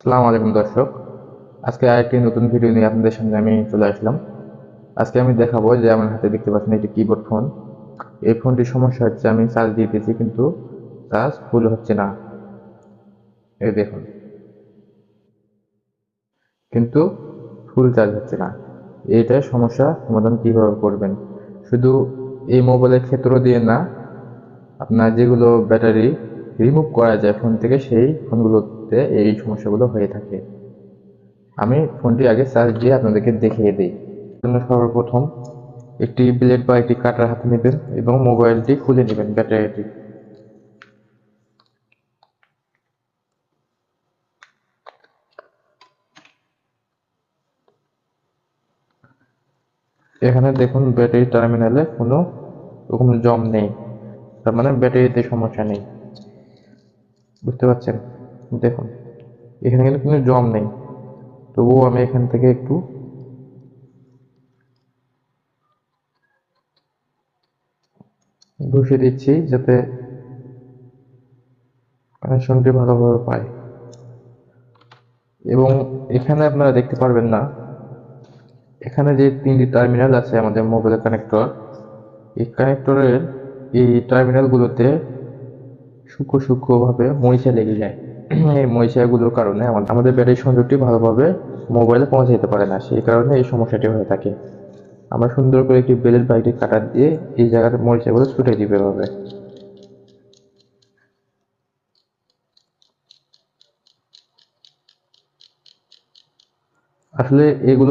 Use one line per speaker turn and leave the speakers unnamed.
আসসালামু আলাইকুম দর্শক। আজকে আরেকটি নতুন ভিডিও নিয়ে আপনাদের সামনে আমি চলে আসলাম। আজকে আমি দেখাবো যে আমার হাতে দেখতে পাচ্ছেন একটি কিবোর্ড ফোন। এই ফোনটির সমস্যা হচ্ছে আমি চার্জ দিতেছি কিন্তু চার্জ ফুল হচ্ছে না। এই দেখুন, কিন্তু ফুল চার্জ হচ্ছে না। এইটার সমস্যা সমাধান কিভাবে করবেন? শুধু এই মোবাইলের ক্ষেত্র দিয়ে না, আপনার যেগুলো ব্যাটারি রিমুভ করা যায় ফোন থেকে সেই ফোনগুলোতে এই সমস্যাগুলো হয়ে থাকে। আমি ফোনটি আগে চার্জ দিয়ে আপনাদেরকে দেখিয়ে দিই। জন্য সর্বপ্রথম একটি ব্লেড বা একটি কাটার হাতে নেবেন এবং মোবাইলটি খুলে নেবেন ব্যাটারিটি। এখানে দেখুন ব্যাটারি টার্মিনালে কোনো রকম জম নেই, তার মানে ব্যাটারিতে সমস্যা নেই। বুঝতে পারছেন? দেখুন, এখানে কিন্তু কোনো জম নেই। তবুও আমি এখান থেকে একটু ঘষে দিচ্ছি যাতে কানেকশনটি ভালোভাবে পায়। এবং এখানে আপনারা দেখতে পারবেন না, এখানে যে তিনটি টার্মিনাল আছে আমাদের মোবাইলের কানেক্টর, এই কানেক্টরের এই টার্মিনালগুলোতে সূক্ষ্ম সূক্ষ্মভাবে মরিচা লেগে যায়। এই মরিচাগুলোর কারণে আমাদের ব্যাটারি সংযোগটি ভালোভাবে মোবাইলে পৌঁছে যেতে পারে না, সেই কারণে এই সমস্যাটি হয়ে থাকে। আমরা সুন্দর করে একটি বেলের বা একটি কাটার দিয়ে এই জায়গার মরিচাগুলো ছুটে দিবে এভাবে। আসলে এগুলো